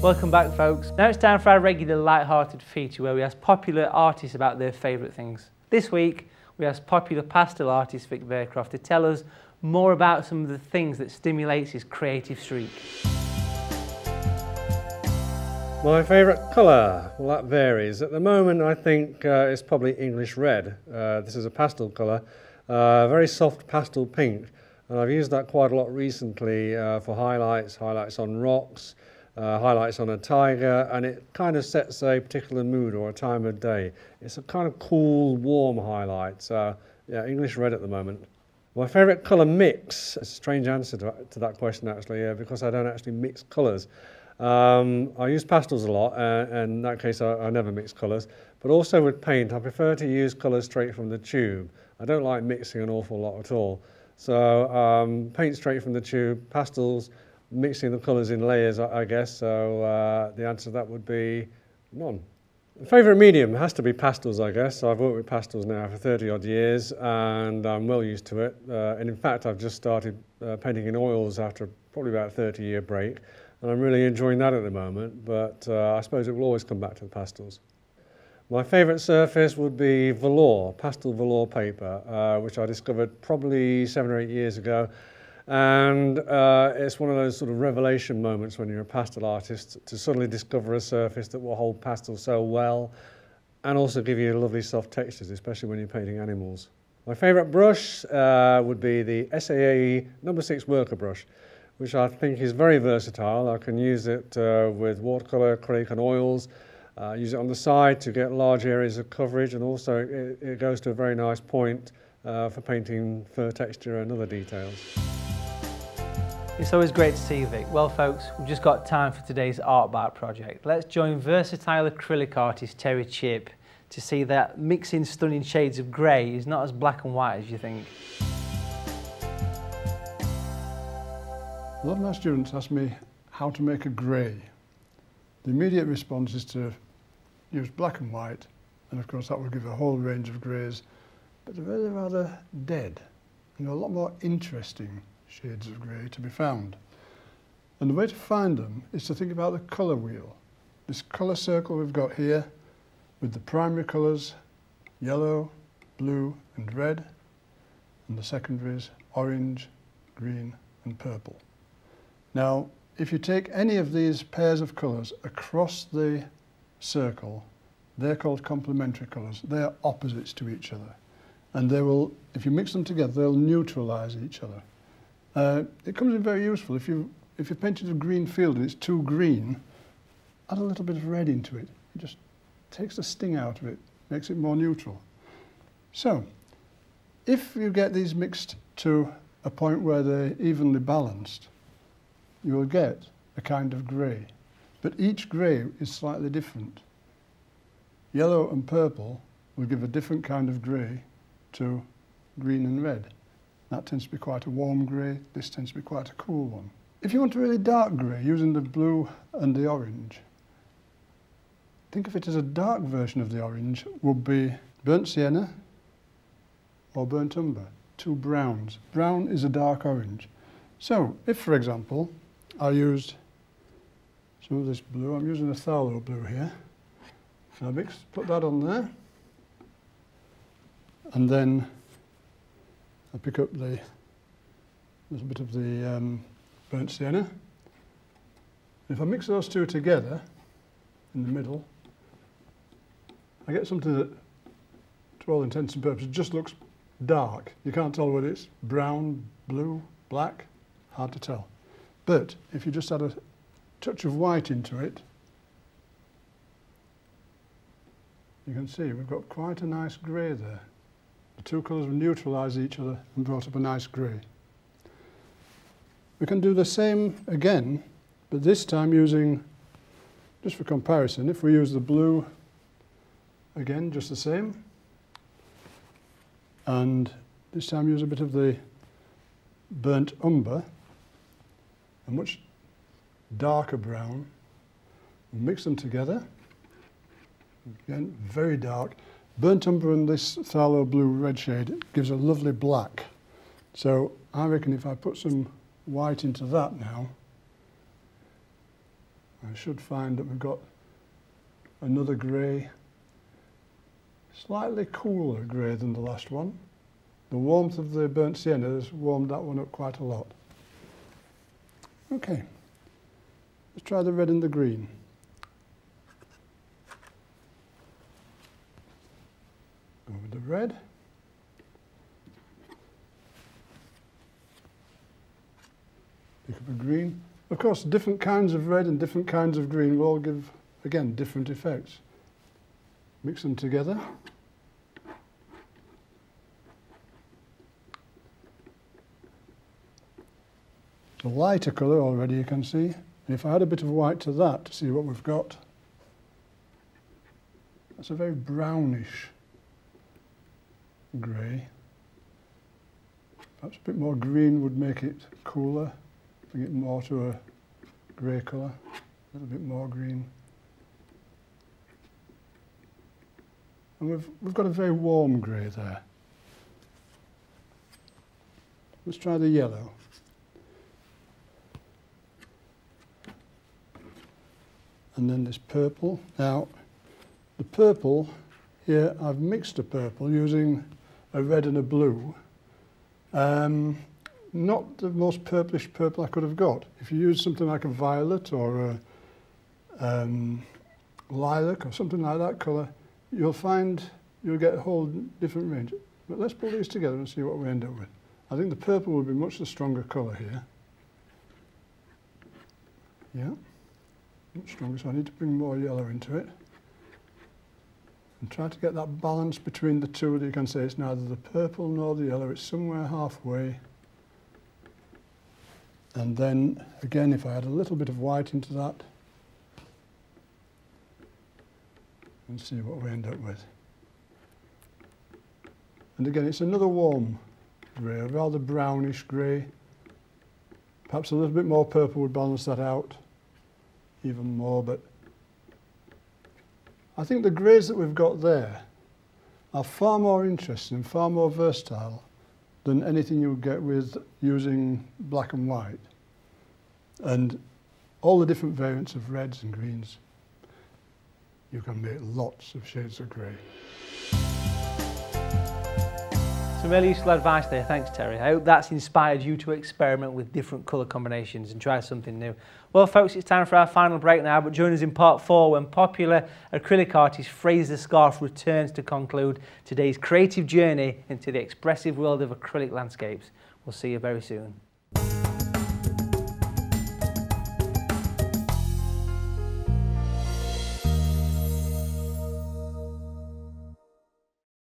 Welcome back, folks. Now it's time for our regular light-hearted feature where we ask popular artists about their favourite things. This week we asked popular pastel artist Vic Bearcroft to tell us more about some of the things that stimulates his creative streak. My favourite colour? Well, that varies. At the moment I think it's probably English red. This is a pastel colour, very soft pastel pink, and I've used that quite a lot recently for highlights on rocks, highlights on a tiger, and it kind of sets a particular mood or a time of day. It's a kind of cool, warm highlight, so yeah, English red at the moment. My favourite colour mix, it's a strange answer to that question actually, because I don't actually mix colours. I use pastels a lot, and in that case I never mix colours, but also with paint I prefer to use colours straight from the tube. I don't like mixing an awful lot at all. So paint straight from the tube, pastels, mixing the colours in layers, I guess, so the answer to that would be none. Favourite medium has to be pastels, I guess. I've worked with pastels now for 30 odd years and I'm well used to it. And in fact I've just started painting in oils after probably about a 30-year break, and I'm really enjoying that at the moment, but I suppose it will always come back to the pastels. My favourite surface would be velour, pastel velour paper, which I discovered probably 7 or 8 years ago. And it's one of those sort of revelation moments when you're a pastel artist to suddenly discover a surface that will hold pastel so well and also give you lovely soft textures, especially when you're painting animals. My favourite brush would be the SAE No. 6 worker brush, which I think is very versatile. I can use it with watercolour, acrylic and oils, use it on the side to get large areas of coverage, and also it goes to a very nice point for painting fur texture and other details. It's always great to see you, Vic. Well, folks, we've just got time for today's art bar project. Let's join versatile acrylic artist Terry Chipp to see that mixing stunning shades of grey is not as black and white as you think. A lot of my students ask me how to make a grey. The immediate response is to use black and white, and of course that will give a whole range of greys, but they're really rather dead, and there are a lot more interesting shades of grey to be found. And the way to find them is to think about the colour wheel. This colour circle we've got here with the primary colours yellow, blue and red, and the secondaries orange, green and purple. Now if you take any of these pairs of colours across the circle, they're called complementary colours. They are opposites to each other, and they will, if you mix them together, they'll neutralise each other. It comes in very useful. If you painted a green field and it's too green, add a little bit of red into it. It just takes the sting out of it, makes it more neutral. So, if you get these mixed to a point where they're evenly balanced, you will get a kind of grey. But each grey is slightly different. Yellow and purple will give a different kind of grey to green and red. That tends to be quite a warm grey, this tends to be quite a cool one. If you want a really dark grey, using the blue and the orange, think of it as a dark version of the orange would be burnt sienna or burnt umber, two browns. Brown is a dark orange. So, if for example, I used some of this blue, I'm using a phthalo blue here, and I put that on there, and then I pick up the little bit of the burnt sienna. If I mix those two together in the middle, I get something that, to all intents and purposes, just looks dark. You can't tell whether it's brown, blue, black, hard to tell. But if you just add a touch of white into it, you can see we've got quite a nice grey there. The two colours will neutralise each other and brought up a nice grey. We can do the same again, but this time using, just for comparison, if we use the blue again, just the same, and this time use a bit of the burnt umber, a much darker brown, we'll mix them together, again very dark. Burnt umber and this phthalo blue red shade gives a lovely black. So I reckon if I put some white into that now, I should find that we've got another grey, slightly cooler grey than the last one. The warmth of the burnt sienna has warmed that one up quite a lot. Okay, let's try the red and the green. Go with the red. Pick up a green. Of course, different kinds of red and different kinds of green will all give, again, different effects. Mix them together. A lighter colour already, you can see. And if I add a bit of white to that to see what we've got, that's a very brownish grey. Perhaps a bit more green would make it cooler, bring it more to a grey colour, a little bit more green. And we've got a very warm grey there. Let's try the yellow. And then this purple. Now, the purple here, I've mixed a purple using a red and a blue. Not the most purplish purple I could have got. If you use something like a violet or a lilac or something like that colour, you'll find you'll get a whole different range. But let's pull these together and see what we end up with. I think the purple will be much the stronger colour here. Yeah. Much stronger, so I need to bring more yellow into it and try to get that balance between the two that you can say it's neither the purple nor the yellow, it's somewhere halfway. And then again, if I add a little bit of white into that and see what we end up with. And again, it's another warm grey, a rather brownish grey. Perhaps a little bit more purple would balance that out even more, but I think the greys that we've got there are far more interesting and far more versatile than anything you would get with using black and white. And all the different variants of reds and greens, you can make lots of shades of grey. Some really useful advice there, thanks Terry. I hope that's inspired you to experiment with different colour combinations and try something new. Well folks, it's time for our final break now, but join us in part 4 when popular acrylic artist Fraser Scarfe returns to conclude today's creative journey into the expressive world of acrylic landscapes. We'll see you very soon.